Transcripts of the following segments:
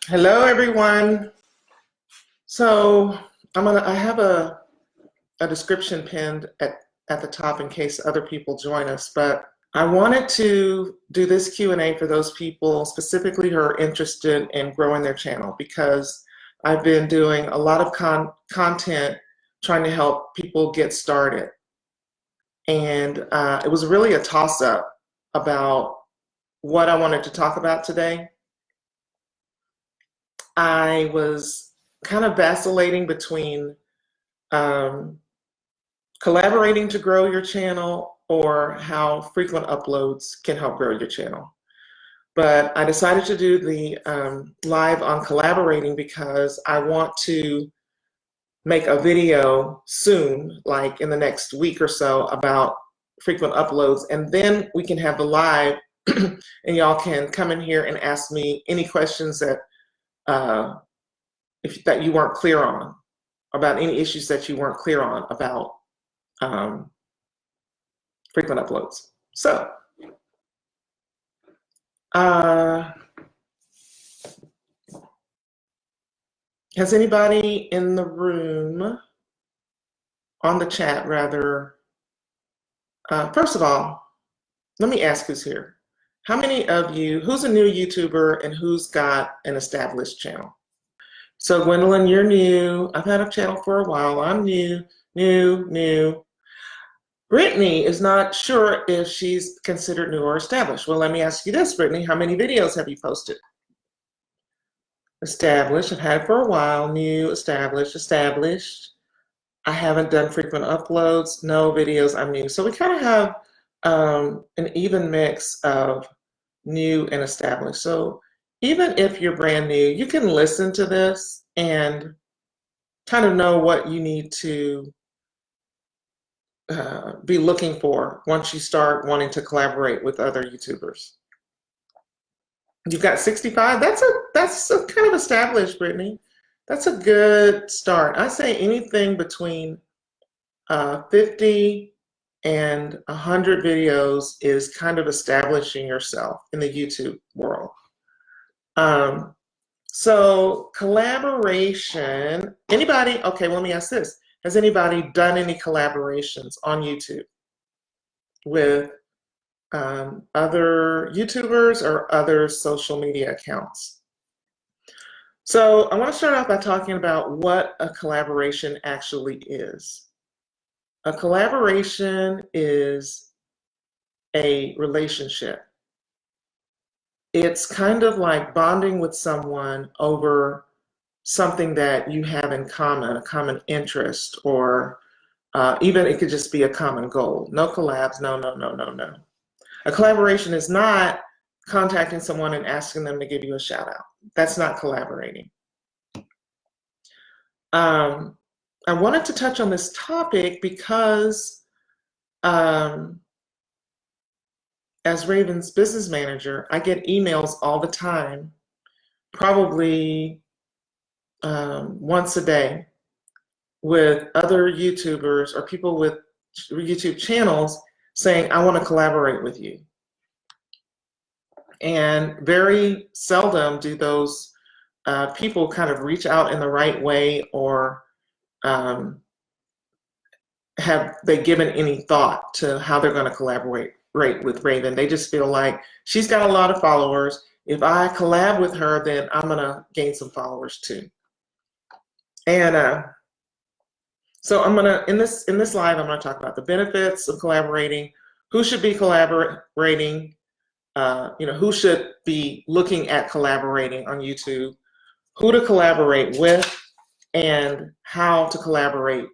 Hello, everyone. So I have a description pinned at the top in case other people join us, but I wanted to do this Q&A for those people specifically who are interested in growing their channel because I've been doing a lot of content trying to help people get started. And it was really a toss-up about what I wanted to talk about today. I was kind of vacillating between collaborating to grow your channel or how frequent uploads can help grow your channel. But I decided to do the live on collaborating because I want to make a video soon, like in the next week or so, about frequent uploads. And then we can have the live and y'all can come in here and ask me any questions that that you weren't clear on, about any issues that you weren't clear on about frequent uploads. So, has anybody in the room, on the chat rather, first of all, let me ask who's here. How many of you, who's a new YouTuber and who's got an established channel? So Gwendolyn, you're new. I've had a channel for a while. I'm new. Brittany is not sure if she's considered new or established. Well, let me ask you this, Brittany. How many videos have you posted? Established. I've had it for a while. New, established, established. I haven't done frequent uploads. No videos. I'm new. So we kind of have an even mix of new and established. So even if you're brand new, you can listen to this and kind of know what you need to be looking for once you start wanting to collaborate with other YouTubers. You've got 65. That's a kind of established, Brittany. That's a good start. I say anything between 50 and 100 videos is kind of establishing yourself in the YouTube world. So collaboration, anybody, okay, well, let me ask this. Has anybody done any collaborations on YouTube with other YouTubers or other social media accounts? So I want to start off by talking about what a collaboration actually is. A collaboration is a relationship. It's kind of like bonding with someone over something that you have in common, a common interest, or even it could just be a common goal. No collabs, no. A collaboration is not contacting someone and asking them to give you a shout out. That's not collaborating. I wanted to touch on this topic because as Raven's business manager, I get emails all the time, probably once a day, with other YouTubers or people with YouTube channels saying, I want to collaborate with you. And very seldom do those people kind of reach out in the right way, or have they given any thought to how they're going to collaborate with Raven. They just feel like she's got a lot of followers. If I collab with her, then I'm going to gain some followers too. And so I'm going to, in this live, I'm going to talk about the benefits of collaborating, who should be collaborating, who should be looking at collaborating on YouTube, who to collaborate with, and how to collaborate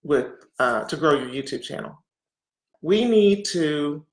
with to grow your YouTube channel. We need to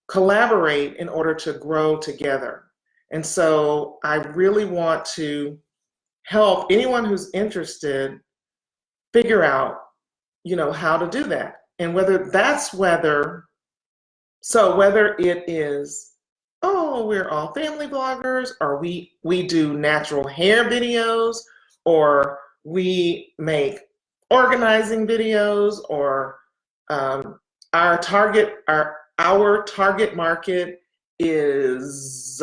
collaborate in order to grow together. And so I really want to help anyone who's interested figure out, how to do that. And whether it is, oh, we're all family bloggers, or we do natural hair videos, or we make organizing videos, or our target market is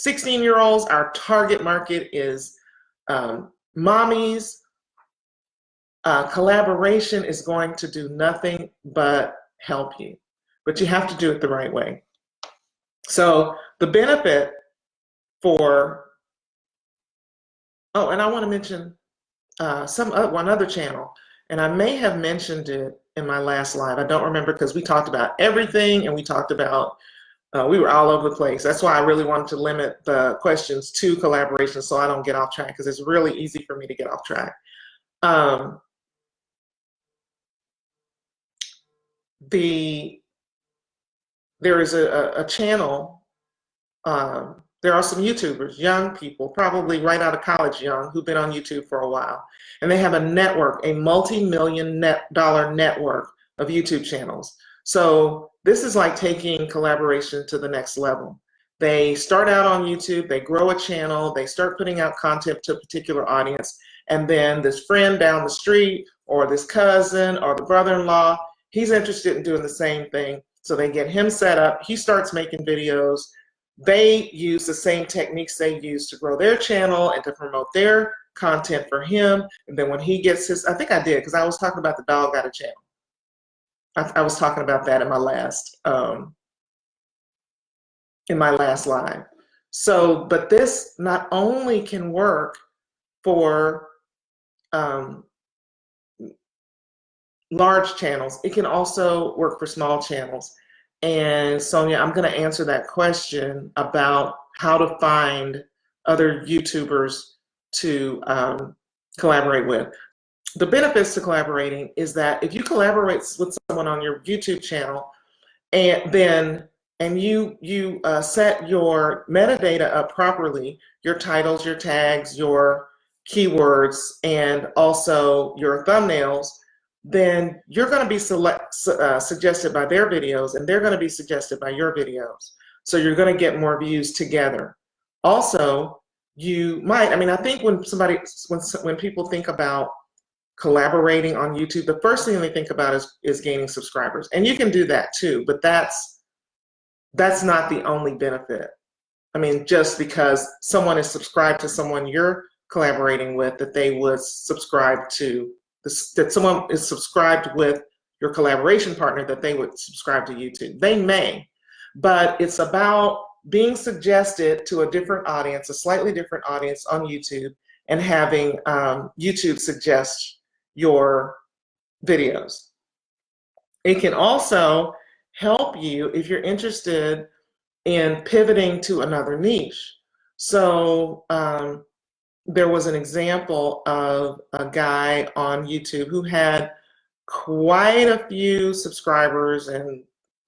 16-year-olds. Our target market is mommies. Collaboration is going to do nothing but help you, but you have to do it the right way. So the benefit for, oh, and I want to mention one other channel, and I may have mentioned it in my last live. I don't remember because we talked about everything, and we talked about, we were all over the place. That's why I really wanted to limit the questions to collaboration so I don't get off track, because it's really easy for me to get off track. There is a channel, there are some YouTubers, young people, probably right out of college young, who've been on YouTube for a while. And they have a network, a multi-million-dollar network of YouTube channels. So this is like taking collaboration to the next level. They start out on YouTube, they grow a channel, they start putting out content to a particular audience, and then this friend down the street, or this cousin, or the brother-in-law, he's interested in doing the same thing. So they get him set up, he starts making videos. They use the same techniques they use to grow their channel and to promote their content for him. And then when he gets his, I think I did, because I was talking about the dog got a channel. I was talking about that in my last live. So, but this not only can work for large channels, it can also work for small channels. And Sonia, I'm going to answer that question about how to find other YouTubers to collaborate with. The benefits to collaborating is that if you collaborate with someone on your YouTube channel, and you set your metadata up properly, your titles, your tags, your keywords, and also your thumbnails, then you're going to be suggested by their videos, and they're going to be suggested by your videos. So you're going to get more views together. Also, you might, I mean, I think when people think about collaborating on YouTube, the first thing they think about is gaining subscribers. And you can do that too, but that's not the only benefit. I mean, just because someone is subscribed to someone you're collaborating with, that they would subscribe to, that someone is subscribed with your collaboration partner, that they would subscribe to YouTube. They may, but it's about being suggested to a different audience, a slightly different audience on YouTube, and having YouTube suggest your videos. It can also help you if you're interested in pivoting to another niche. So there was an example of a guy on YouTube who had quite a few subscribers, and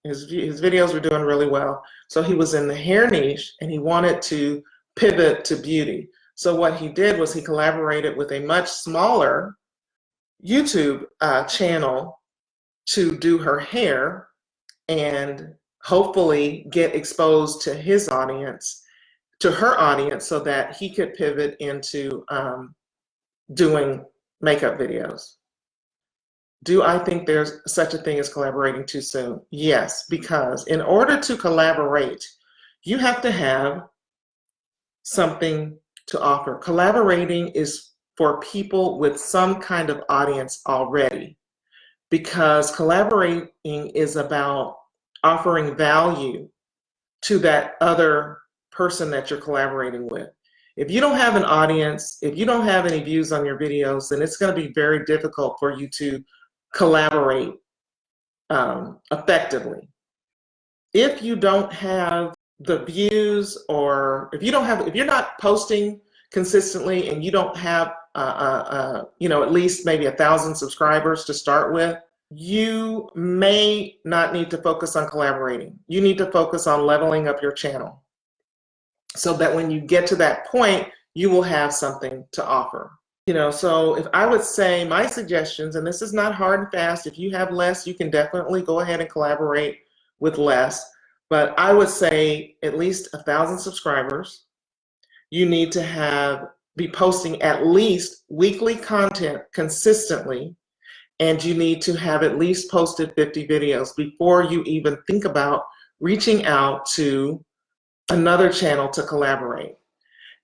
his videos were doing really well. So he was in the hair niche, and he wanted to pivot to beauty. So what he did was he collaborated with a much smaller YouTube channel to do her hair and hopefully get exposed to his audience, to her audience, so that he could pivot into doing makeup videos. Do I think there's such a thing as collaborating too soon? Yes, because in order to collaborate, you have to have something to offer. Collaborating is for people with some kind of audience already, because collaborating is about offering value to that other person that you're collaborating with. If you don't have an audience, if you don't have any views on your videos, then it's going to be very difficult for you to collaborate effectively. If you don't have the views, or if you're not posting consistently, and you don't have at least maybe 1,000 subscribers to start with, you may not need to focus on collaborating. You need to focus on leveling up your channel, so that when you get to that point, you will have something to offer. So if I would say my suggestions, and this is not hard and fast, if you have less, you can definitely go ahead and collaborate with less, but I would say at least 1,000 subscribers. You need to be posting at least weekly content consistently, and you need to have at least posted 50 videos before you even think about reaching out to another channel to collaborate.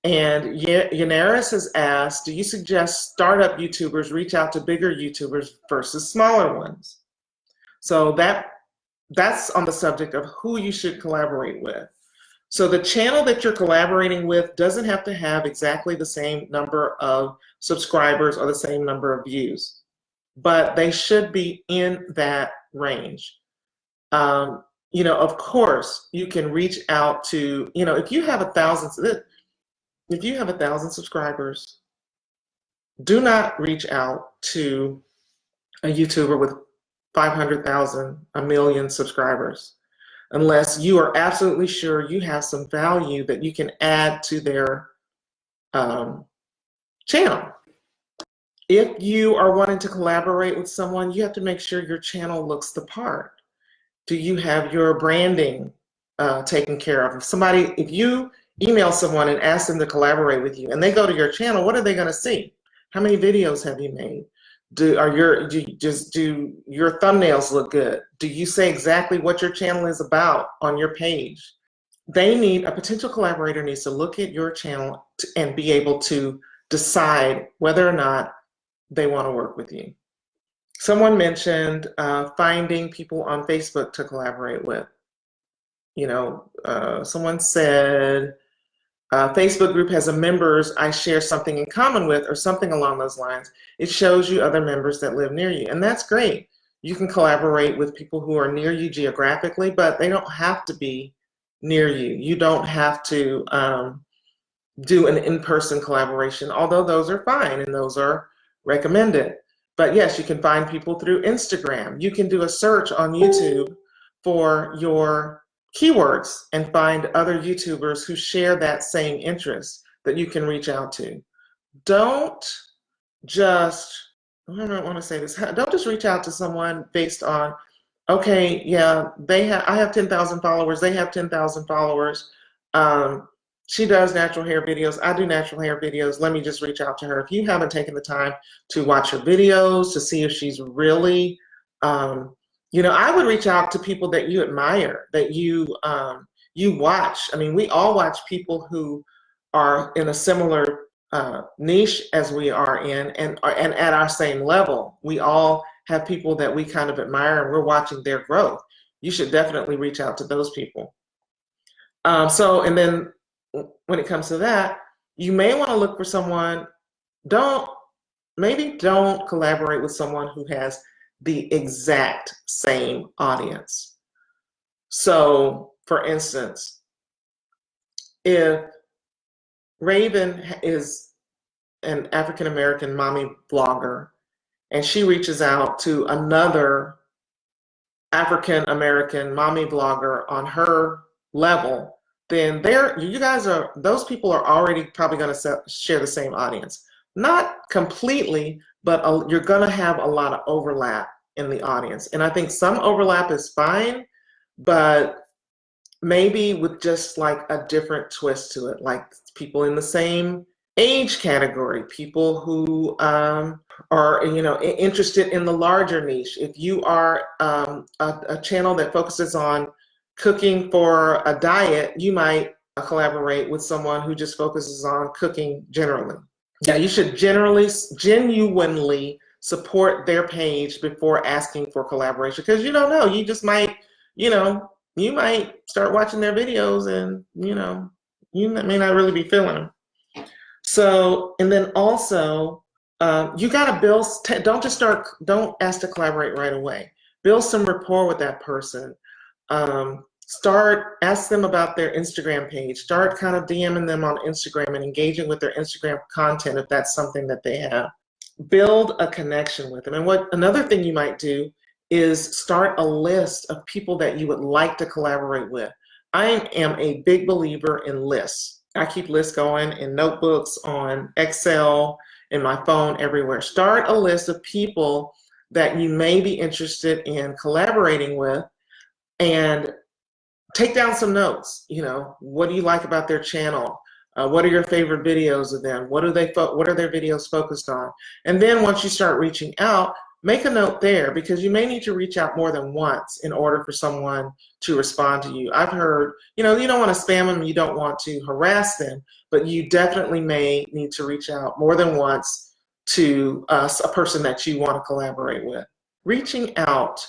And Yannaris has asked, do you suggest startup YouTubers reach out to bigger YouTubers versus smaller ones? So that's on the subject of who you should collaborate with. So the channel that you're collaborating with doesn't have to have exactly the same number of subscribers or the same number of views, but they should be in that range. You know, of course, you can reach out to, you know, if you have 1,000 subscribers, do not reach out to a YouTuber with 500,000, 1 million subscribers, unless you are absolutely sure you have some value that you can add to their channel. If you are wanting to collaborate with someone, you have to make sure your channel looks the part. Do you have your branding taken care of? If you email someone and ask them to collaborate with you and they go to your channel, what are they going to see? How many videos have you made? Do your thumbnails look good? Do you say exactly what your channel is about on your page? A potential collaborator needs to look at your channel and be able to decide whether or not they want to work with you. Someone mentioned finding people on Facebook to collaborate with. You know, someone said, Facebook group has a members I share something in common with, or something along those lines. It shows you other members that live near you, and that's great. You can collaborate with people who are near you geographically, but they don't have to be near you. You don't have to do an in-person collaboration, although those are fine and those are recommended. But yes, you can find people through Instagram. You can do a search on YouTube for your keywords and find other YouTubers who share that same interest that you can reach out to. Don't just, I don't want to say this, don't just reach out to someone based on, okay, yeah, I have 10,000 followers, they have 10,000 followers. She does natural hair videos, I do natural hair videos, let me just reach out to her. If you haven't taken the time to watch her videos, to see if she's really, you know, I would reach out to people that you admire, that you watch. I mean, we all watch people who are in a similar niche as we are in, and at our same level. We all have people that we kind of admire, and we're watching their growth. You should definitely reach out to those people. And then when it comes to that, you may want to look for someone. Maybe don't collaborate with someone who has the exact same audience. So, for instance, if Raven is an African-American mommy blogger and she reaches out to another African-American mommy blogger on her level, then those people are already probably going to share the same audience. Not completely, but you're going to have a lot of overlap in the audience. And I think some overlap is fine, but maybe with just like a different twist to it, like people in the same age category, people who are, you know, interested in the larger niche. If you are a channel that focuses on cooking for a diet, you might collaborate with someone who just focuses on cooking generally. Yeah, you should genuinely support their page before asking for collaboration, because you don't know, you just might, you know, you might start watching their videos and, you know, you may not really be feeling them. So, and then also, you gotta build, don't ask to collaborate right away. Build some rapport with that person. Ask them about their Instagram page. Start kind of DMing them on Instagram and engaging with their Instagram content if that's something that they have. Build a connection with them. And another thing you might do is start a list of people that you would like to collaborate with. I am a big believer in lists. I keep lists going in notebooks, on Excel, in my phone, everywhere. Start a list of people that you may be interested in collaborating with, and take down some notes. You know, what do you like about their channel? What are your favorite videos of them? What are their videos focused on? And then once you start reaching out, make a note there, because you may need to reach out more than once in order for someone to respond to you. I've heard, you know, you don't want to spam them, you don't want to harass them, but you definitely may need to reach out more than once to a person that you want to collaborate with. Reaching out,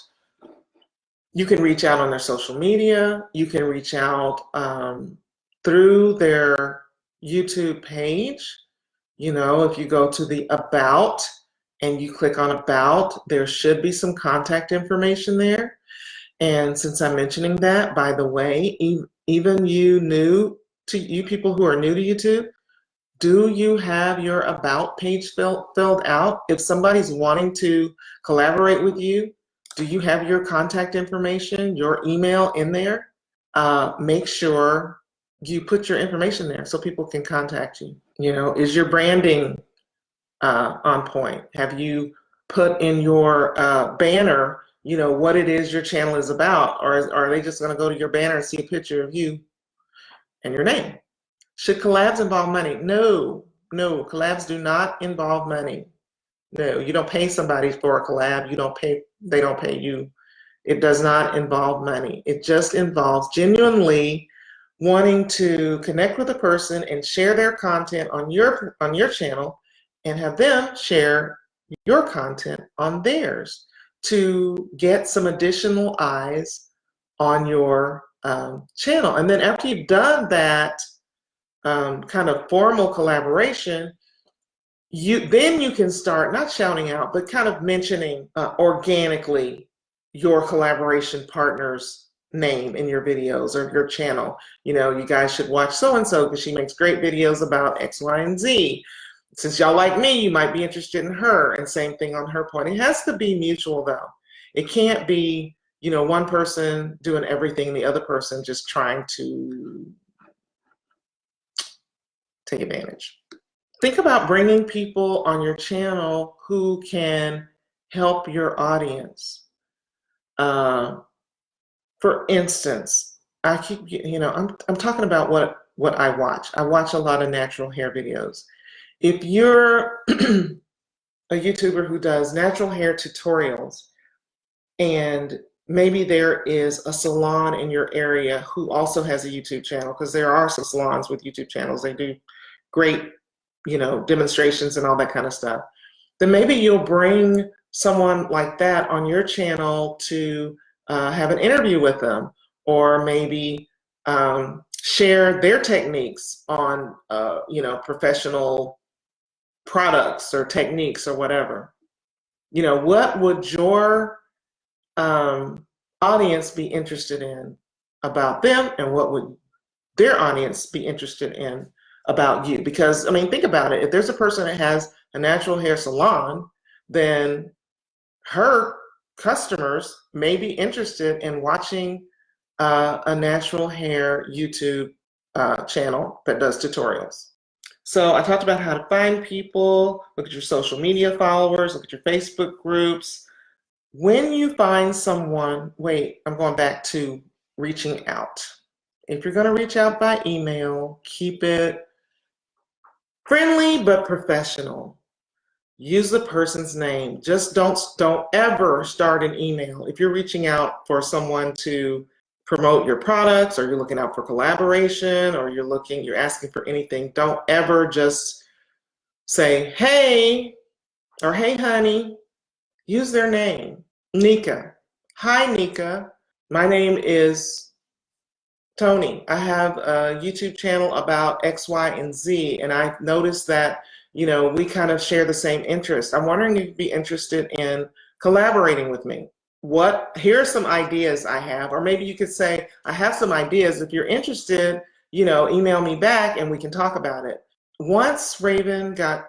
you can reach out on their social media, you can reach out through their YouTube page. You know, if you go to the About and you click on About, there should be some contact information there. And since I'm mentioning that, by the way, even you people who are new to YouTube, do you have your About page filled out? If somebody's wanting to collaborate with you, do you have your contact information, your email in there? Make sure you put your information there so people can contact you. You know, is your branding on point? Have you put in your banner, you know, what it is your channel is about? Or are they just going to go to your banner and see a picture of you and your name? Should collabs involve money? No, no, collabs do not involve money. No, you don't pay somebody for a collab. They don't pay you. It does not involve money. It just involves genuinely wanting to connect with a person and share their content on your channel and have them share your content on theirs to get some additional eyes on your channel. And then after you've done that kind of formal collaboration, then you can start not shouting out, but kind of mentioning organically your collaboration partner's name in your videos or your channel. You know, you guys should watch so-and-so because she makes great videos about X, Y, and Z. Since y'all like me, you might be interested in her, and same thing on her point. It has to be mutual though. It can't be, you know, one person doing everything, the other person just trying to take advantage. Think about bringing people on your channel who can help your audience. For instance, I keep, you know, I'm talking about what I watch. I watch a lot of natural hair videos. If you're a YouTuber who does natural hair tutorials, and maybe there is a salon in your area who also has a YouTube channel, because there are some salons with YouTube channels. They do great, you know, demonstrations and all that kind of stuff. Then maybe you'll bring someone like that on your channel to have an interview with them, or maybe share their techniques on, you know, professional products or techniques or whatever. You know, what would your audience be interested in about them, and what would their audience be interested in about you? Because, I mean, think about it. If there's a person that has a natural hair salon, then her customers may be interested in watching a natural hair YouTube channel that does tutorials. So I talked about how to find people, look at your social media followers, look at your Facebook groups. When you find someone, wait, I'm going back to reaching out. If you're going to reach out by email, keep it friendly but professional. Use the person's name. Just don't ever start an email. If you're reaching out for someone to promote your products, or you're looking out for collaboration, or you're asking for anything, don't ever just say, hey, or hey, honey. Use their name. Nika. Hi, Nika. My name is Tony. I have a YouTube channel about X, Y, and Z, and I noticed that, you know, we kind of share the same interests. I'm wondering if you'd be interested in collaborating with me. Here are some ideas I have, or maybe you could say, I have some ideas. If you're interested, you know, email me back and we can talk about it. Once Raven got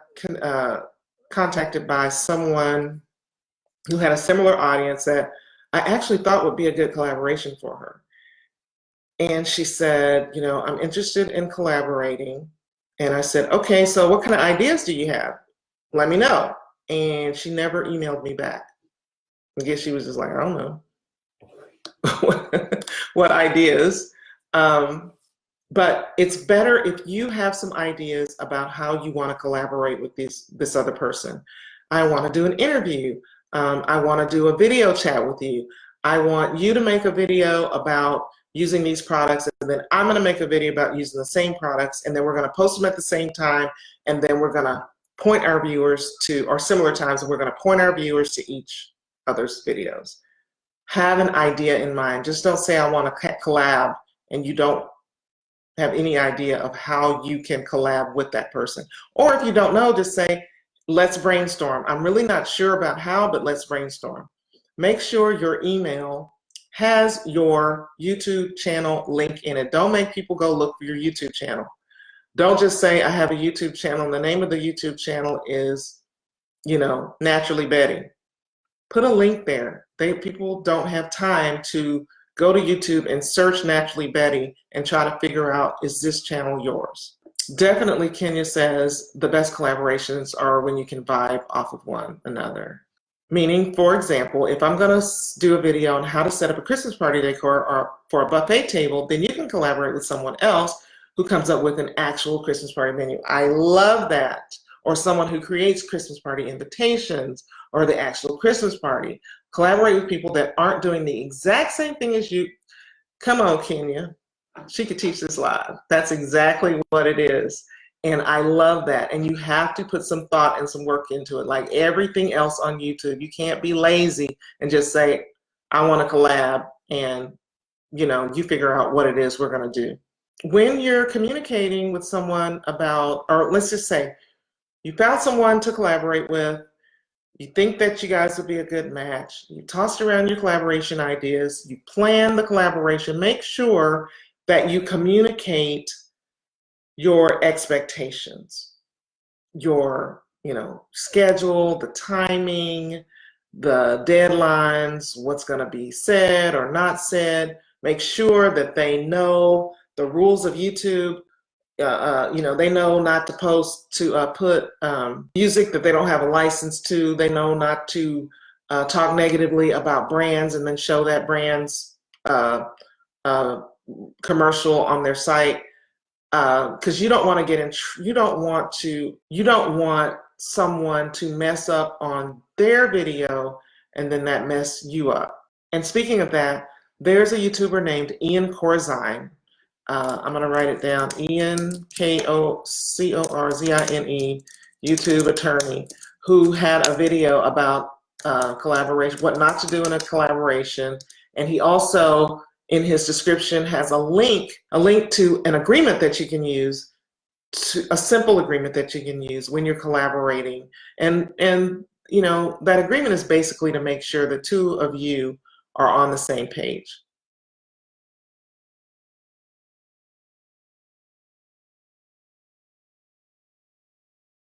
contacted by someone who had a similar audience that I actually thought would be a good collaboration for her. And she said, you know, I'm interested in collaborating. And I said, okay, so what kind of ideas do you have? Let me know. And she never emailed me back. I guess she was just like, I don't know what ideas. But it's better if you have some ideas about how you want to collaborate with this other person. I want to do an interview. I want to do a video chat with you. I want you to make a video about using these products, and then I'm going to make a video about using the same products, and then we're going to post them at the same time, and then we're going to point our viewers to, or similar times, and we're going to point our viewers to each other's videos. Have an idea in mind. Just don't say I want to collab and you don't have any idea of how you can collab with that person. Or if you don't know, just say, let's brainstorm. I'm really not sure about how, but let's brainstorm. Make sure your email has your YouTube channel link in it. Don't make people go look for your YouTube channel. Don't just say, I have a YouTube channel, and the name of the YouTube channel is, Naturally Betty. Put a link there. People don't have time to go to YouTube and search Naturally Betty and try to figure out, is this channel yours? Definitely, Kenya says the best collaborations are when you can vibe off of one another. Meaning, for example, if I'm going to do a video on how to set up a Christmas party decor or for a buffet table, then you can collaborate with someone else who comes up with an actual Christmas party menu. I love that. Or someone who creates Christmas party invitations or the actual Christmas party. Collaborate with people that aren't doing the exact same thing as you. Come on, Kenya. She could teach this live. That's exactly what it is. And I love that. And you have to put some thought and some work into it. Like everything else on YouTube, you can't be lazy and just say, I want to collab, and you figure out what it is we're going to do. When you're communicating with someone about, or let's just say, you found someone to collaborate with, you think that you guys would be a good match, you tossed around your collaboration ideas, you plan the collaboration, make sure that you communicate your expectations, your schedule, the timing, the deadlines, what's going to be said or not said. Make sure that they know the rules of YouTube. They know not to put music that they don't have a license to. They know not to talk negatively about brands and then show that brand's commercial on their site, because you don't want to you don't want someone to mess up on their video and then that mess you up. And speaking of that, there's a YouTuber named Ian Corzine. I'm going to write it down. Ian, Korzine, YouTube attorney, who had a video about collaboration, what not to do in a collaboration. And he also, in his description, has a link to an agreement that you can use, a simple agreement that you can use when you're collaborating. And that agreement is basically to make sure the two of you are on the same page.